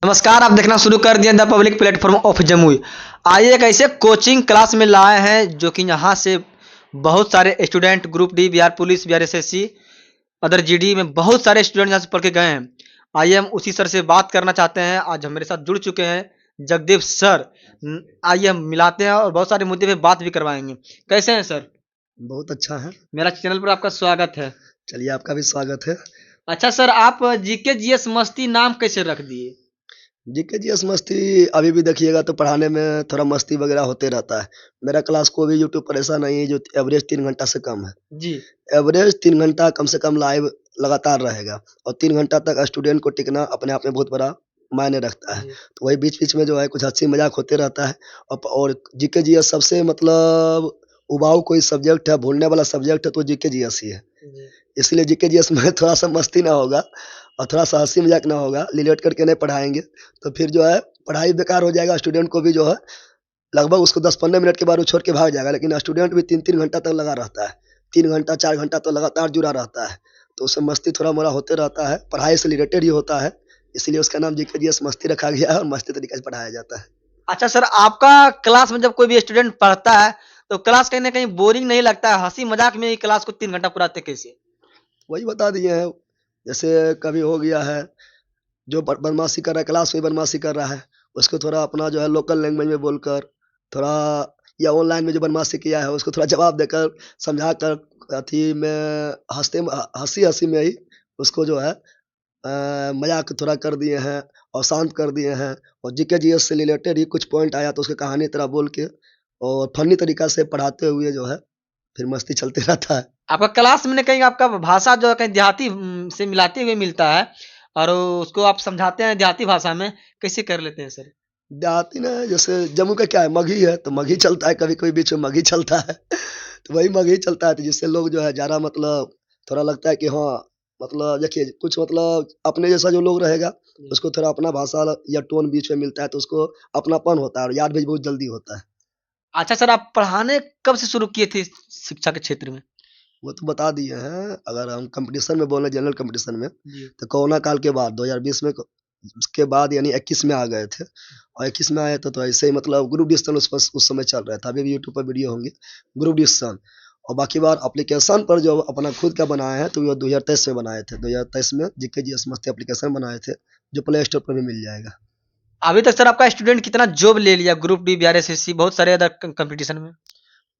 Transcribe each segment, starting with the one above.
नमस्कार, आप देखना शुरू कर दिए the public platform of Jamui. आइए एक ऐसे कोचिंग क्लास में लाए हैं जो कि यहाँ से बहुत सारे student group D, Bihar police, Bihar SSC, other GD में बहुत सारे स्टूडेंट यहाँ से पढ़ के गए हैं। आइए हम उसी सर से बात करना चाहते हैं। आज हमारे साथ जुड़ चुके हैं जगदीप सर। आइए हम मिलाते हैं और बहुत सारे मुद्दे पे बात भी करवाएंगे। कैसे हैं सर? बहुत अच्छा है। मेरा चैनल पर आपका स्वागत है। चलिए, आपका भी स्वागत है। अच्छा सर, आप जीके जीएस मस्ती नाम कैसे रख दिए? जीके जीएस मस्ती अभी भी देखिएगा तो पढ़ाने में थोड़ा मस्ती वगैरह होते रहता है। मेरा क्लास को भी यूट्यूब पर ऐसा नहीं है जो एवरेज 3 घंटा से कम है। जी। एवरेज 3 घंटा कम से कम लाइव लगातार रहेगा और 3 घंटा तक स्टूडेंट को टिकना अपने आप में बहुत बड़ा मायने रखता है। जी। तो वही बीच-बीच में जो है कुछ हँसी-मज़ाक होते रहता है। और जीके जीएस सबसे मतलब उबाऊ कोई सब्जेक्ट है, भूलने वाला सब्जेक्ट है तो जीके जीएस ही है। जी। इसलिए जीके जीएस में थोड़ा-सा मस्ती ना होगा और थोड़ा-सा हँसी-मज़ाक ना होगा, रिलेट करके नहीं पढ़ाएँगे, तो फिर जो है पढ़ाई बेकार हो जाएगा। स्टूडेंट को भी जो है लगभग उसको 10-15 मिनट के बाद वो छोड़ के भाग जाएगा, लेकिन स्टूडेंट भी 3-3 घंटा तक लगा रहता है। 3 घंटा, 4 घंटा तो लगातार जुड़ा रहता है, तो उसमें मस्ती थोड़ा-मोड़ा होते रहता है, पढ़ाई से रिलेटेड ही होता है, इसलिए उसका नाम जीके जीएस मस्ती रखा गया है और मस्ती तरीके से पढ़ाया जाता है। अच्छा सर, आपका क्लास में जब कोई भी स्टूडेंट पढ़ता है, तो क्लास कहीं न कहीं बोरिंग नहीं लगता है? हँसी-मज़ाक में ही क्लास को 3 घंटा पढ़ाते कैसे? वही बता दिए हैं, जैसे कभी हो गया है जो बदमाशी कर रहा है, क्लास में बदमाशी कर रहा है, उसको थोड़ा अपना जो है लोकल लैंग्वेज में बोलकर थोड़ा, या ऑनलाइन में जो बदमाशी किया है उसको थोड़ा जवाब देकर, समझाकर अथी में हँसी-हँसी में ही उसको जो है मज़ाक थोड़ा कर दिए हैं और शांत कर दिए हैं। और जीके जीएस से रिलेटेड ही कुछ पॉइंट आया तो उसकी कहानी तरह बोल के और फ़नी तरीक़ा से पढ़ाते हुए जो है फिर मस्ती चलते रहता है। आपका क्लास में कहीं आपका भाषा जो है कहीं देहाती से मिलाते हुए मिलता है और उसको आप समझाते हैं देहाती भाषा में, कैसे कर लेते हैं सर? देहाती ना, जैसे जम्मू का क्या है, मगही है, तो मगही चलता है, कभी-कभी बीच में मगही चलता है। तो वही मगही चलता है, तो जिससे लोग जो है ज़्यादा मतलब थोड़ा लगता है कि हाँ, मतलब देखिए कुछ मतलब अपने जैसा जो लोग रहेगा, उसको थोड़ा अपना भाषा या टोन बीच में मिलता है, तो उसको अपनापन होता है और याद भी बहुत जल्दी होता है। अच्छा सर, आप पढ़ाने कब से शुरू किए थे शिक्षा के क्षेत्र में? वो तो बता दिए हैं, अगर हम कॉम्पिटिशन में बोले, जनरल कॉम्पिटिशन में, जी। तो कोरोना काल के बाद 2020 में उसके बाद यानी 21 में आ गए थे और 21 में आए थे तो ऐसे ही मतलब ग्रुप डिस्कशन उस समय चल रहा था। अभी भी यूट्यूब पर वीडियो होंगे ग्रुप डिस्कशन। और बाकी बार एप्लीकेशन पर जो अपना खुद का बनाए हैं तो वो 2023 में बनाए थे। 2023 में जीके जीएस मस्ती एप्लीकेशन बनाए थे, जो प्ले स्टोर पर भी मिल जाएगा। अभी तक सर आपका स्टूडेंट कितना जॉब ले लिया ग्रुप डी, बिहार एसएससी बहुत सारे अदर कॉम्पिटिशन में?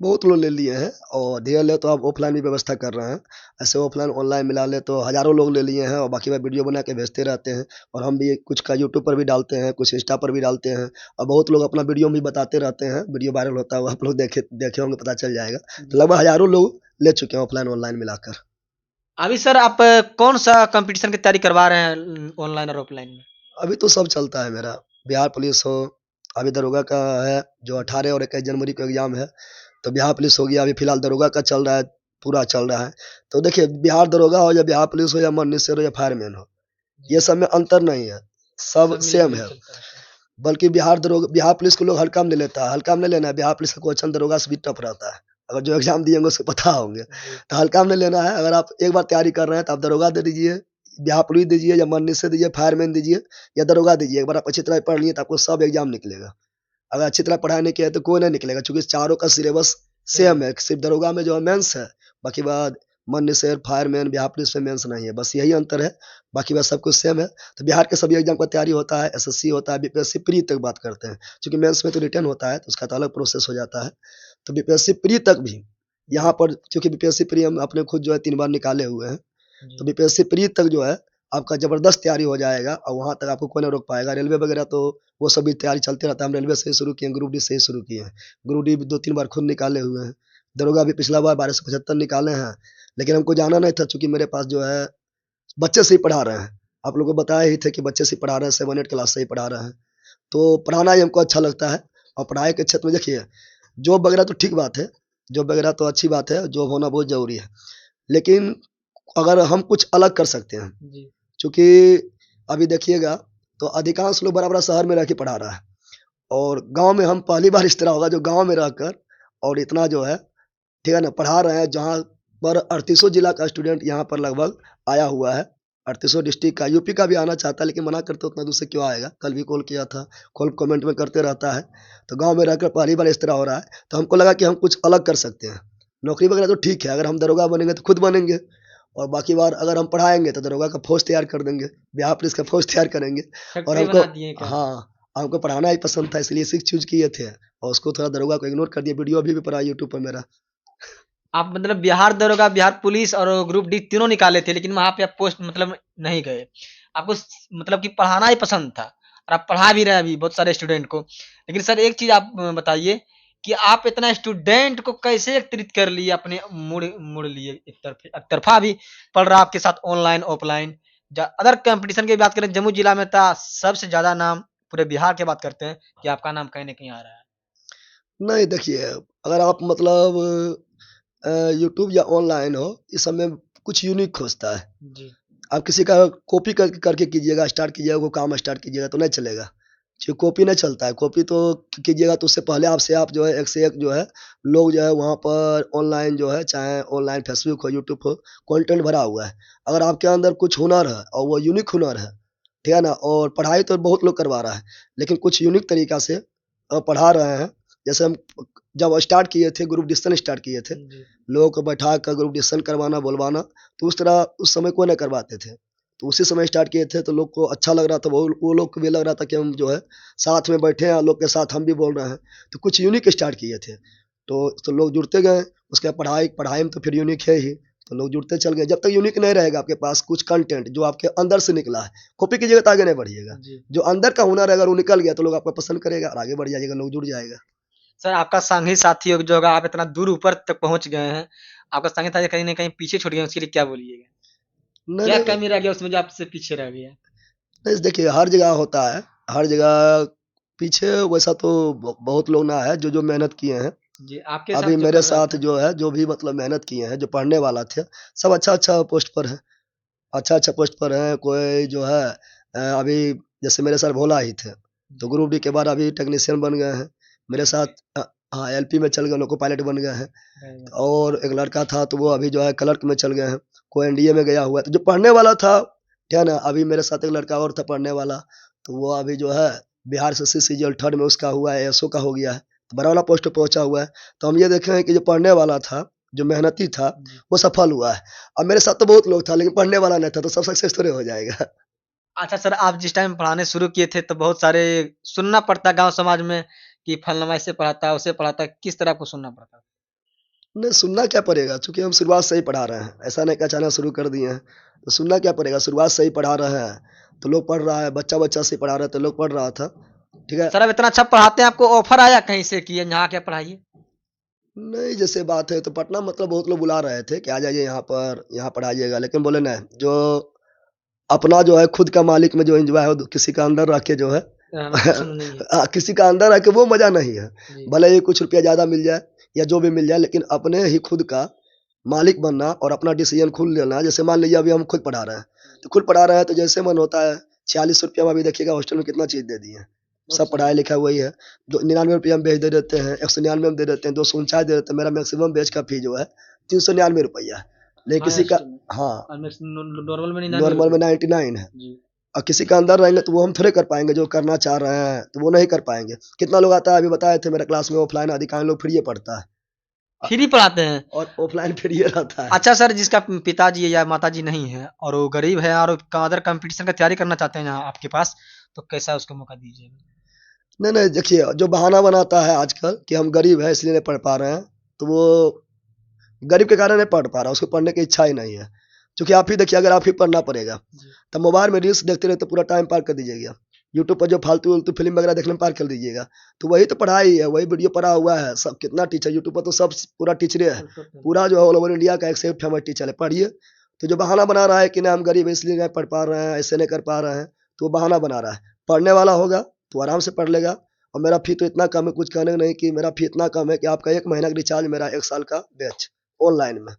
बहुत लोग ले लिए हैं और डीएलएड तो अब ऑफलाइन भी व्यवस्था कर रहे हैं। ऐसे ऑफलाइन ऑनलाइन मिला लें तो हज़ारों लोग ले लिए हैं और बाकी बार वीडियो बना के भेजते रहते हैं। और हम भी कुछ का यूट्यूब पर भी डालते हैं, कुछ इंस्टा पर भी डालते हैं और बहुत लोग अपना वीडियो भी बताते रहते हैं। वीडियो वायरल होता है, वो आप लोग देखे देखे होंगे, पता चल जाएगा। तो लगभग हज़ारों लोग ले चुके हैं ऑफलाइन ऑनलाइन मिलाकर। अभी सर आप कौन-सा कॉम्पिटिशन की तैयारी करवा रहे हैं ऑनलाइन और ऑफलाइन में? अभी तो सब चलता है मेरा, बिहार पुलिस हो, अभी दरोगा का है जो 18 और 21 जनवरी को एग्ज़ाम है, तो बिहार पुलिस हो गया। अभी फ़िलहाल दरोगा का चल रहा है, पूरा चल रहा है। तो देखिए, बिहार दरोगा हो या बिहार पुलिस हो या मनिस्टर हो या फायरमैन हो, ये सब में अंतर नहीं है, सब सब सेम मिल-जुल के है। चलता है सर। बल्कि बिहार पुलिस को लोग हल्का में ले लेता है, हल्का में नहीं लेना है। बिहार पुलिस का क्वेश्चन दरोगा से भी टफ रहता है, अगर जो एग्ज़ाम दिए होंगे उसको पता होंगे। जी। तो हल्का में नहीं लेना है। अगर आप एक बार तैयारी कर रहे हैं तो आप दरोगा दे दीजिए, बिहार पुलिस दीजिए या मनिस्टर दीजिए, फायरमैन दीजिए या दरोगा दीजिए। एक बार आप अच्छी तरह पढ़ लिए तो आपको सब एग्ज़ाम निकलेगा। अगर अच्छी तरह पढ़ाई नहीं किया है तो कोई नहीं निकलेगा, चूँकि चारों का सिलेबस सेम है। सिर्फ़ दरोगा में जो है मेंस है, बाकी बाद मनिस्टर, फायरमैन, बिहार पुलिस में मेंस नहीं है, बस यही अंतर है, बाकी बात सब कुछ सेम है। तो बिहार के सभी एग्ज़ाम का तैयारी होता है, एसएससी होता है, बीपीएससी प्री तक बात करते हैं। चूँकि मेंस में तो रिटन होता है, तो उसका तो अलग प्रोसेस हो जाता है। तो बीपीएससी प्री तक भी यहाँ पर, चूँकि बीपीएससी प्री हम अपने खुद जो है 3 बार निकाले हुए हैं, तो जी। बीपीएससी प्री तक जो है आपका ज़बरदस्त तैयारी हो जाएगा और वहाँ तक आपको कोई नहीं रोक पाएगा। रेलवे वगैरह तो वो सब भी तैयारी चलते रहता है। हम रेलवे से ही शुरू किए हैं, ग्रुप डी से ही शुरू किए हैं। ग्रुप डी भी 2-3 बार खुद निकाले हुए हैं। दरोगा भी पिछला बार 1275 निकाले हैं, लेकिन हमको जाना नहीं था, चूँकि मेरे पास जो है बच्चे से ही पढ़ा रहे हैं। आप लोगों को बताए ही थे कि बच्चे से ही पढ़ा रहे हैं, 7-8 क्लास से ही पढ़ा रहे हैं। तो पढ़ाना ही हमको अच्छा लगता है। और पढ़ाई के क्षेत्र में देखिए, जॉब वगैरह तो ठीक बात है, जॉब वगैरह तो अच्छी बात है, जॉब होना बहुत ज़रूरी है। लेकिन अगर हम कुछ अलग कर सकते हैं, जी। चूँकि अभी देखिएगा तो अधिकांश लोग बड़ा-बड़ा शहर में रह के पढ़ा रहा है और गाँव में हम पहली बार इस तरह होगा जो गाँव में रहकर और इतना जो है, ठीक है ना, पढ़ा रहे हैं, जहाँ पर 38 जिला का स्टूडेंट यहाँ पर लगभग आया हुआ है। 3800 डिस्ट्रिक्ट का, यूपी का भी आना चाहता है लेकिन मना करते उतना दूर से क्यों आएगा। कल भी कॉल किया था, कॉल कमेंट में करते रहता है। तो गांव में रहकर पहली बार इस तरह हो रहा है, तो हमको लगा कि हम कुछ अलग कर सकते हैं। नौकरी वगैरह तो ठीक है, अगर हम दरोगा बनेंगे तो खुद बनेंगे, और बाकी बार अगर हम पढ़ाएंगे तो दरोगा का फौज तैयार कर देंगे, बिहार पुलिस का फौज तैयार करेंगे। और फैक्ट्री हमको, बना दिए क्या? हाँ, हमको पढ़ाना ही पसंद था, इसलिए इसी चूज किए थे, और उसको थोड़ा दरोगा को इग्नोर कर दिया। वीडियो अभी भी पड़ा है यूट्यूब पर मेरा। आप मतलब बिहार दरोगा, बिहार पुलिस और ग्रुप डी तीनों निकाले थे, लेकिन वहाँ पे आप पोस्ट मतलब नहीं गए। आपको मतलब कि पढ़ाना ही पसंद था और आप पढ़ा भी रहे हैं अभी बहुत सारे स्टूडेंट को। लेकिन सर एक चीज़ आप बताइए कि आप इतना स्टूडेंट को कैसे एकत्रित कर लिए अपने मुड़ मुड़ लिए एक तरफा भी पढ़ रहा आपके साथ ऑनलाइन, ऑफलाइन। अदर कंपटीशन की बात करें, जम्मू जिला में था सबसे ज़्यादा नाम पूरे बिहार की बात करते हैं कि आपका नाम कहीं न कहीं आ रहा है। नहीं देखिए, अगर आप मतलब यूट्यूब या ऑनलाइन हो, इस सब में कुछ यूनिक खोजता है। जी। आप किसी का कॉपी करके कीजिएगा, स्टार्ट कीजिएगा, वो काम स्टार्ट कीजिएगा तो नहीं चलेगा। जो कॉपी नहीं चलता है, कॉपी तो कीजिएगा तो उससे पहले आपसे आप जो है एक से एक जो है लोग जो है वहाँ पर ऑनलाइन जो है, चाहे ऑनलाइन फेसबुक हो, यूट्यूब हो, कंटेंट भरा हुआ है। अगर आपके अंदर कुछ हुनर है और वो यूनिक हुनर है, ठीक है ना? और पढ़ाई तो बहुत लोग करवा रहा है, लेकिन कुछ यूनिक तरीका से पढ़ा रहे हैं। जैसे हम जब स्टार्ट किए थे, ग्रुप डिस्कशन स्टार्ट किए थे, जी। लोगों को बैठा कर ग्रुप डिस्कशन करवाना, बुलवाना, तो उस तरह उस समय कोई नहीं करवाते थे। तो उसी समय स्टार्ट किए थे तो लोग को अच्छा लग रहा था, वो लोग को भी लग रहा था कि हम जो है साथ में बैठे हैं, लोग के साथ हम भी बोल रहे हैं, तो कुछ यूनिक स्टार्ट किए थे। तो लोग जुड़ते गए, उसके बाद पढ़ाई पढ़ाई में तो फिर यूनिक है ही, तो लोग जुड़ते चल गए। जब तक यूनिक नहीं रहेगा आपके पास कुछ कंटेंट जो आपके अंदर से निकला है, कॉपी कीजिएगा तो आगे नहीं बढ़िएगा। जी। जो अंदर का हुनर है अगर वो निकल गया तो लोग आपको पसंद करेगा और आगे बढ़ जाइएगा, लोग जुड़ जाएगा। सर आपका संगी साथी जो होगा, आप इतना दूर ऊपर तक पहुँच गए हैं, आपका संगी साथी कहीं न कहीं पीछे छूट गया, उसके लिए क्या बोलिएगा? नहीं क्या नहीं कमी रह गया उसमें जो आपसे पीछे रह गया? नहीं, देखिए हर जगह होता है, हर जगह पीछे वैसा तो बहुत लोग ना है जो मेहनत किए हैं। जी, आपके अभी साथ जो मेरे कर रहा साथ था। जो है, जो भी मतलब मेहनत किए हैं, जो पढ़ने वाला थे, सब अच्छा-अच्छा पोस्ट पर है। अच्छा-अच्छा पोस्ट पर हैं, कोई जो है अभी जैसे मेरे सर भोला ही थे, तो जी। ग्रुप डी के बाद अभी टेक्नीशियन बन गए हैं। मेरे साथ ओके। हाँ, एलपी में चल गए, लोको पायलट बन गए हैं। Very good. और एक लड़का था तो वो अभी जो है क्लर्क में चल गए हैं, कोई एनडीए में गया हुआ है। तो जो पढ़ने वाला था, ठीक है ना? अभी मेरे साथ एक लड़का और था पढ़ने वाला, तो वो अभी जो है बिहार से सीजीएल थर्ड में उसका हुआ है, एएसओ का हो गया है, तो बड़ा वाला पोस्ट पे पहुँचा हुआ है। तो हम ये देखे हैं कि जो पढ़ने वाला था, जो मेहनती था, जी। वो सफल हुआ है। अब मेरे साथ तो बहुत लोग था लेकिन पढ़ने वाला नहीं था, तो सब सक्सेस थोड़े हो जाएगा। अच्छा सर, आप जिस टाइम पढ़ाने शुरू किए थे तो बहुत सारे सुनना पड़ता गाँव समाज में कि फलनवा ऐसे पढ़ाता है, वैसे पढ़ाता है, किस तरह आपको सुनना पड़ता? नहीं, सुनना क्या पड़ेगा? चूँकि हम शुरुआत से ही पढ़ा रहे हैं, ऐसा नहीं कि अचानक शुरू कर दिए हैं। तो सुनना क्या पड़ेगा? शुरुआत से ही पढ़ा रहे हैं, तो लोग पढ़ रहा है, बच्चा-बच्चा से पढ़ा रहे थे, लोग पढ़ रहा था, ठीक है? सर आप इतना अच्छा पढ़ाते हैं, आपको ऑफ़र आया कहीं से कि यहाँ आके पढ़ाइए? नहीं, जैसे बात है तो पटना मतलब बहुत लोग बुला रहे थे कि आ जाइए यहाँ पर, यहाँ पढ़ाइएगा, लेकिन बोले नहीं, जो अपना जो है खुद का मालिक में जो एन्जॉय हो, किसी का अंदर रह के जो है रहना पसंद नहीं है। किसी का अंदर रह के वो मज़ा नहीं है। जी। भले ही कुछ रुपया ज़्यादा मिल जाए या जो भी मिल जाए, लेकिन अपने ही खुद का मालिक बनना और अपना डिसीज़न खुद लेना। जैसे मान लीजिए अभी हम खुद पढ़ा रहे हैं, तो खुद पढ़ा रहे हैं तो जैसे मन होता है, ₹46 में अभी देखिएगा हॉस्टल में कितना चीज़ दे दिए हैं। बहुत सब सही। पढ़ाई-लिखाई वही है। दो ₹99 में बेच दे देते हैं, 199 में दे देते हैं, 249 दे देते हैं। मेरा मैक्सिमम बैच का फ़ी जो है ₹399 है। लेकिन किसी का, हाईएस्ट में हाँ, और नॉर्मल में नॉर्मल में ₹99। 99 है। जी। और किसी का अंदर रहेंगे तो वो हम थोड़े कर पाएँगे, जो करना चाह रहे हैं, तो वो नहीं कर पाएँगे। कितना लोग आता है, अभी बताए थे मेरे क्लास में ऑफ़लाइन अधिकांश लोग फ्रीए पढ़ता है फ्री पढ़ाते हैं? और ऑफ़लाइन फ्रीए रहता है। अच्छा सर, जिसका पिताजी या माताजी नहीं है और वो गरीब है और अदर कॉम्पिटिशन का तैयारी करना चाहते हैं यहाँ आपके पास, तो कैसा उसको मौका दीजिएगा? नहीं, नहीं, देखिए जो बहाना बनाता है आजकल कि हम गरीब हैं इसलिए नहीं पढ़ पा रहे हैं, तो वो गरीब के कारण नहीं पढ़ पा रहा, उसको पढ़ने की इच्छा ही नहीं है। क्योंकि आप ही देखिए, अगर आप ही पढ़ना पड़ेगा, जी। तब मोबाइल में रील्स देखते रहते पूरा टाइम पार कर दीजिएगा। यूट्यूब पर जो फालतू-वालतू फ़िल्म वगैरह देखने में पार कर दीजिएगा। तो वही तो पढ़ाई है, वही वीडियो पड़ा हुआ है। सब कितना टीचर यूट्यूब पर तो सब पूरा टीचरे है। पूरा जो है ऑल ओवर इंडिया का एक से एक फेमस टीचर है, पढ़िए। तो जो बहाना बना रहा है कि नहीं हम गरीब हैं इसलिए नहीं पढ़ पा रहे हैं, ऐसे नहीं कर पा रहे हैं, तो वो बहाना बना रहा है। पढ़ने वाला होगा तो आराम से पढ़ लेगा। और मेरा फ़ी तो इतना कम है, कुछ कहने को नहीं कि मेरा फ़ी इतना कम है कि आपका 1 महीना का रिचार्ज मेरा 1 साल का बैच ऑनलाइन में।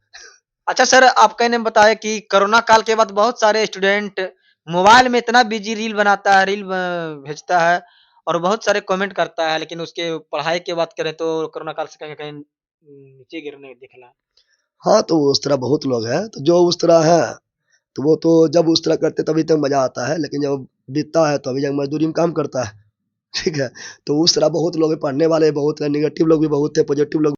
अच्छा सर, आपने ने बताया कि कोरोना काल के बाद बहुत सारे स्टूडेंट मोबाइल में इतना बिज़ी रील बनाता है, रील भेजता है और बहुत सारे कमेंट करता है, लेकिन उसके पढ़ाई की बात करें तो कोरोना काल से कहीं न कहीं नीचे गिरने दिख रहा है। हाँ, तो उस तरह बहुत लोग हैं, तो जो उस तरह हैं, तो वो तो जब उस तरह करते तभी तक मज़ा आता है, लेकिन जब बीतता है तो अभी जब मज़दूरी में काम करता है, ठीक है? तो उस तरह बहुत लोग हैं, पढ़ने वाले बहुत हैं, नेगेटिव लोग भी बहुत थे, पॉजिटिव लोग